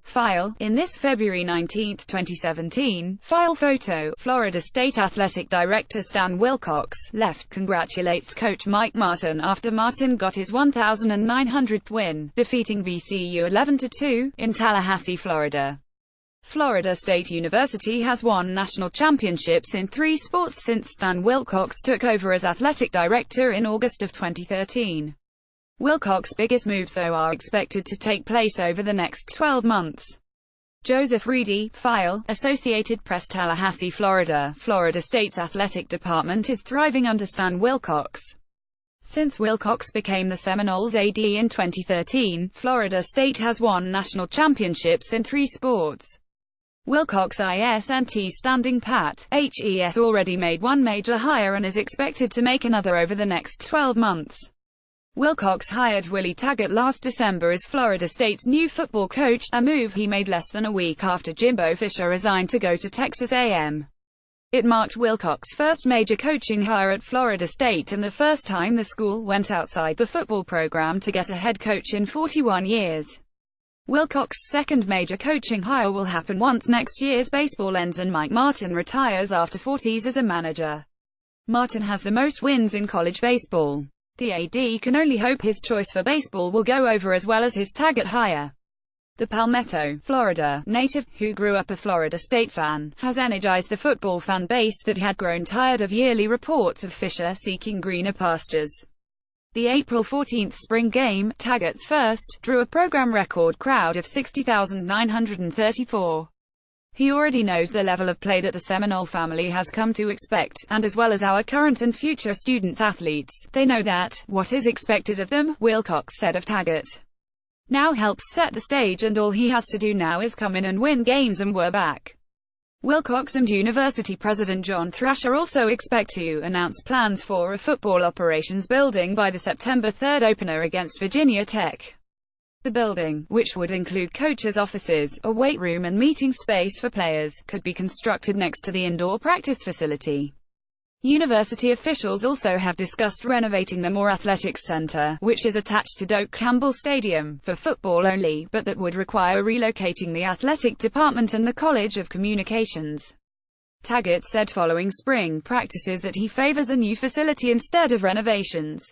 File. In this February 19, 2017, file photo, Florida State Athletic Director Stan Wilcox, left, congratulates coach Mike Martin after Martin got his 1,900th win, defeating VCU 11-2, in Tallahassee, Florida. Florida State University has won national championships in 3 sports since Stan Wilcox took over as athletic director in August of 2013. Wilcox's biggest moves, though, are expected to take place over the next 12 months. Joseph Reedy, file, Associated Press, Tallahassee, Florida. Florida State's athletic department is thriving under Stan Wilcox. Since Wilcox became the Seminoles AD in 2013, Florida State has won national championships in 3 sports. Wilcox isn't standing pat. HES already made 1 major hire and is expected to make another over the next 12 months. Wilcox hired Willie Taggart last December as Florida State's new football coach, a move he made less than a week after Jimbo Fisher resigned to go to Texas A&M. It marked Wilcox's first major coaching hire at Florida State and the first time the school went outside the football program to get a head coach in 41 years. Wilcox's second major coaching hire will happen once next year's baseball ends and Mike Martin retires after 40s as a manager. Martin has the most wins in college baseball. The AD can only hope his choice for baseball will go over as well as his Taggart hire. The Palmetto, Florida, native, who grew up a Florida State fan, has energized the football fan base that had grown tired of yearly reports of Fisher seeking greener pastures. The April 14th spring game, Taggart's first, drew a program record crowd of 60,934. He already knows the level of play that the Seminole family has come to expect, and as well as our current and future student-athletes, they know that, what is expected of them, Wilcox said of Taggart, now helps set the stage and all he has to do now is come in and win games and we're back. Wilcox and University President John Thrasher also expect to announce plans for a football operations building by the September 3 opener against Virginia Tech. The building, which would include coaches' offices, a weight room and meeting space for players, could be constructed next to the indoor practice facility. University officials also have discussed renovating the Moore Athletics Center, which is attached to Doak Campbell Stadium, for football only, but that would require relocating the athletic department and the College of Communications. Taggart said following spring practices that he favors a new facility instead of renovations.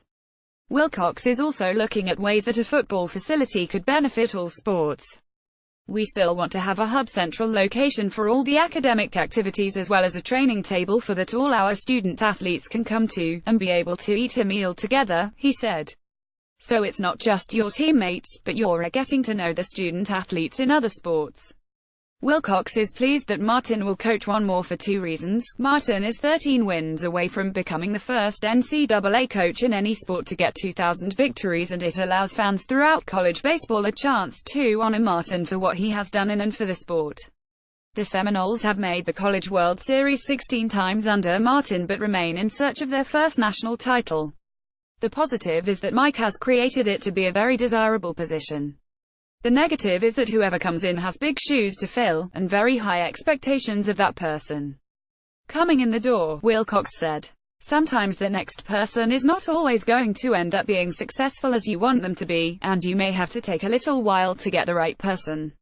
Wilcox is also looking at ways that a football facility could benefit all sports. We still want to have a hub-central location for all the academic activities as well as a training table for that all our student-athletes can come to, and be able to eat a meal together, he said. So it's not just your teammates, but you're getting to know the student-athletes in other sports. Wilcox is pleased that Martin will coach one more for 2 reasons. Martin is 13 wins away from becoming the first NCAA coach in any sport to get 2,000 victories, and it allows fans throughout college baseball a chance to honor Martin for what he has done in and for the sport. The Seminoles have made the College World Series 16 times under Martin but remain in search of their first national title. The positive is that Mike has created it to be a very desirable position. The negative is that whoever comes in has big shoes to fill, and very high expectations of that person coming in the door, Wilcox said. Sometimes the next person is not always going to end up being successful as you want them to be, and you may have to take a little while to get the right person.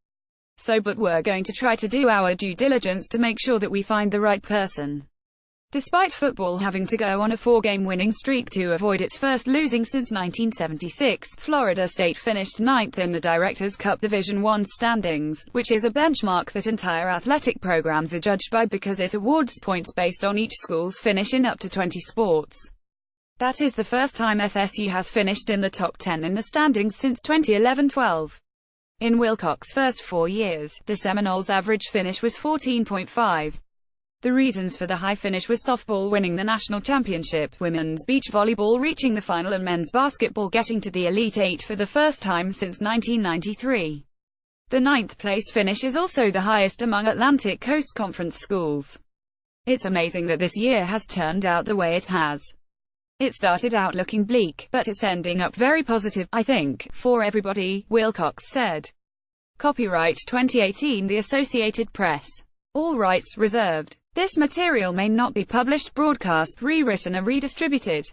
But we're going to try to do our due diligence to make sure that we find the right person. Despite football having to go on a 4-game winning streak to avoid its first losing since 1976, Florida State finished 9th in the Directors' Cup Division I standings, which is a benchmark that entire athletic programs are judged by because it awards points based on each school's finish in up to 20 sports. That is the first time FSU has finished in the top 10 in the standings since 2011-12. In Wilcox's first 4 years, the Seminoles' average finish was 14.5. The reasons for the high finish was softball winning the national championship, women's beach volleyball reaching the final and men's basketball getting to the Elite Eight for the first time since 1993. The 9th place finish is also the highest among Atlantic Coast Conference schools. It's amazing that this year has turned out the way it has. It started out looking bleak, but it's ending up very positive, I think, for everybody, Wilcox said. Copyright 2018 The Associated Press. All rights reserved. This material may not be published, broadcast, rewritten or redistributed.